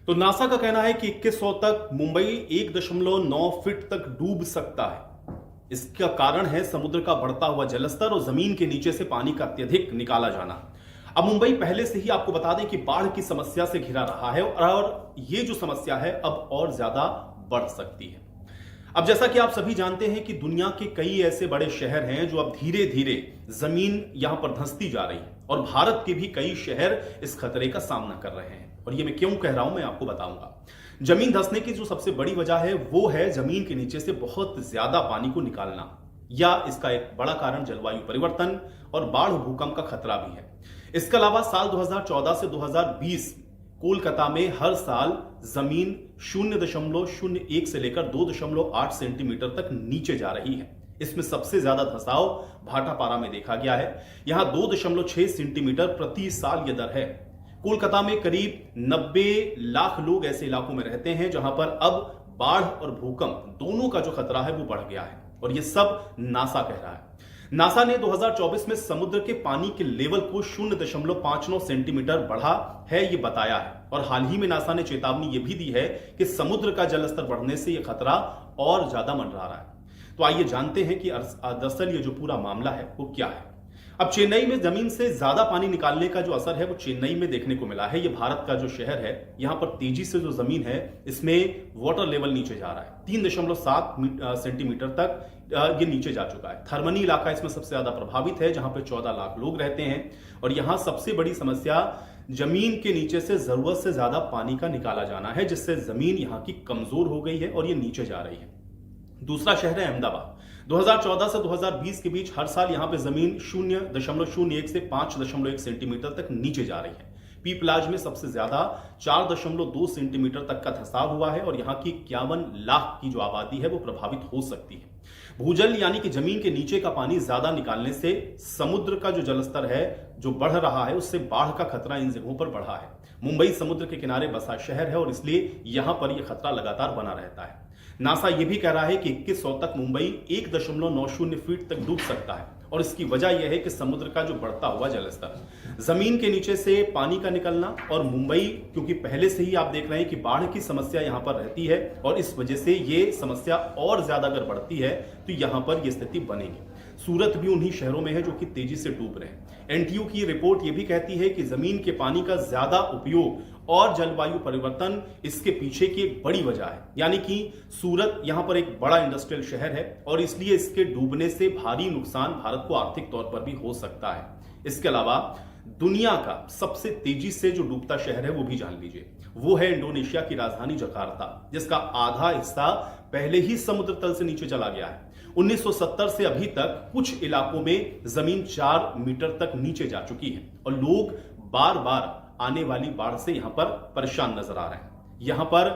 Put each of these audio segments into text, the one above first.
तो नासा का कहना है कि 2100 तक मुंबई 1.9 फीट तक डूब सकता है। इसका कारण है समुद्र का बढ़ता हुआ जलस्तर और जमीन के नीचे से पानी का अत्यधिक निकाला जाना। अब मुंबई पहले से ही आपको बता दें कि बाढ़ की समस्या से घिरा रहा है और ये जो समस्या है अब और ज्यादा बढ़ सकती है। अब जैसा कि आप सभी जानते हैं कि दुनिया के कई ऐसे बड़े शहर हैं जो अब धीरे धीरे जमीन यहां पर धंसती जा रही है और भारत के भी कई शहर इस खतरे का सामना कर रहे हैं। और ये मैं क्यों कह रहा हूं मैं आपको बताऊंगा। जमीन धंसने की जो सबसे बड़ी वजह है वो है जमीन के नीचे से बहुत ज्यादा पानी को निकालना, या इसका एक बड़ा कारण जलवायु परिवर्तन और बाढ़ भूकंप का खतरा भी है। इसके अलावा साल 2014 से 2020 कोलकाता में हर साल जमीन 0.01 से लेकर 2.8 सेंटीमीटर तक नीचे जा रही है। इसमें सबसे ज्यादा धंसाव भाटापारा में देखा गया है। यहां 2.6 सेंटीमीटर प्रति साल यह दर है। कोलकाता में करीब 90 लाख लोग ऐसे इलाकों में रहते हैं जहां पर अब बाढ़ और भूकंप दोनों का जो खतरा है वो बढ़ गया है। और यह सब नासा कह रहा है। नासा ने 2024 में समुद्र के पानी के लेवल को 0.59 सेंटीमीटर बढ़ा है ये बताया है। और हाल ही में नासा ने चेतावनी ये भी दी है कि समुद्र का जलस्तर बढ़ने से यह खतरा और ज्यादा मंडरा रहा है। तो आइए जानते हैं कि दरअसल ये जो पूरा मामला है वो क्या है। अब चेन्नई में जमीन से ज्यादा पानी निकालने का जो असर है वो चेन्नई में देखने को मिला है। ये भारत का जो शहर है, यहां पर तेजी से जो जमीन है इसमें वाटर लेवल नीचे जा रहा है। 3.7 सेंटीमीटर तक ये नीचे जा चुका है। थर्मनी इलाका इसमें सबसे ज्यादा प्रभावित है जहां पर 14 लाख लोग रहते हैं। और यहां सबसे बड़ी समस्या जमीन के नीचे से जरूरत से ज्यादा पानी का निकाला जाना है, जिससे जमीन यहां की कमजोर हो गई है और ये नीचे जा रही है। दूसरा शहर है अहमदाबाद। 2014 से 2020 के बीच हर साल यहां पे जमीन 0.01 से 5.1 सेंटीमीटर तक नीचे जा रही है। पीपलाज में सबसे ज्यादा 4.2 सेंटीमीटर तक का धंसाव हुआ है और यहां की 51 लाख की जो आबादी है वो प्रभावित हो सकती है। भूजल यानी कि जमीन के नीचे का पानी ज्यादा निकालने से समुद्र का जो जलस्तर है जो बढ़ रहा है उससे बाढ़ का खतरा इन जगहों पर बढ़ा है। मुंबई समुद्र के किनारे बसा शहर है और इसलिए यहां पर यह खतरा लगातार बना रहता है। नासा यह भी कह रहा है कि 2100 तक मुंबई 1.90 फीट तक डूब सकता है और इसकी वजह यह है कि समुद्र का जो बढ़ता हुआ जलस्तर, जमीन के नीचे से पानी का निकलना और मुंबई क्योंकि पहले से ही आप देख रहे हैं कि बाढ़ की समस्या यहां पर रहती है और इस वजह से ये समस्या और ज्यादा अगर बढ़ती है तो यहां पर यह स्थिति बनेगी। सूरत भी उन्हीं शहरों में है जो कि तेजी से डूब रहे हैं। एनटीयू की रिपोर्ट यह भी कहती है कि जमीन के पानी का ज्यादा उपयोग और जलवायु परिवर्तन इसके पीछे की एक बड़ी वजह है। यानी कि सूरत यहां पर एक बड़ा इंडस्ट्रियल शहर है और इसलिए इसके डूबने से भारी नुकसान भारत को आर्थिक तौर पर भी हो सकता है। इसके अलावा दुनिया का सबसे तेजी से जो डूबता शहर है वो भी जान लीजिए, वो है इंडोनेशिया की राजधानी जकार्ता, जिसका आधा हिस्सा पहले ही समुद्र तल से नीचे चला गया है। 1970 से अभी तक कुछ इलाकों में जमीन 4 मीटर तक नीचे जा चुकी है और लोग बार बार आने वाली बाढ़ से यहां पर परेशान नजर आ रहे हैं। यहां पर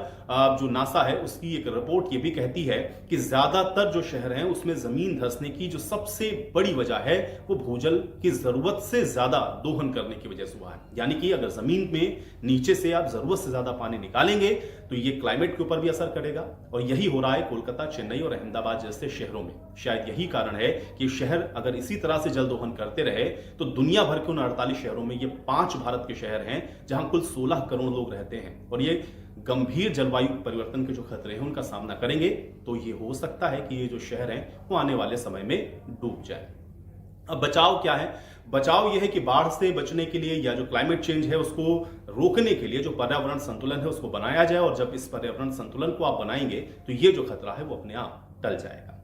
जो नासा है उसकी एक रिपोर्ट ये भी कहती है कि ज्यादातर जो शहर हैं उसमें जमीन धंसने की जो सबसे बड़ी वजह है वो भूजल की जरूरत से ज्यादा दोहन करने की वजह से हुआ है। यानी कि अगर जमीन में नीचे से आप जरूरत से ज्यादा पानी निकालेंगे तो ये क्लाइमेट के ऊपर भी असर करेगा और यही हो रहा है कोलकाता, चेन्नई और अहमदाबाद जैसे शहरों में। शायद यही कारण है कि शहर अगर इसी तरह से जल दोहन करते रहे तो दुनिया भर के उन 48 शहरों में ये 5 भारत के शहर हैं जहां कुल 16 करोड़ लोग रहते हैं और ये गंभीर जलवायु परिवर्तन के जो खतरे हैं उनका सामना करेंगे। तो ये हो सकता है कि ये जो शहर हैं वो आने वाले समय में डूब जाए। अब बचाव क्या है? बचाव यह है कि बाढ़ से बचने के लिए या जो क्लाइमेट चेंज है उसको रोकने के लिए जो पर्यावरण संतुलन है उसको बनाया जाए और जब इस पर्यावरण संतुलन को आप बनाएंगे तो ये जो खतरा है वो अपने आप टल जाएगा।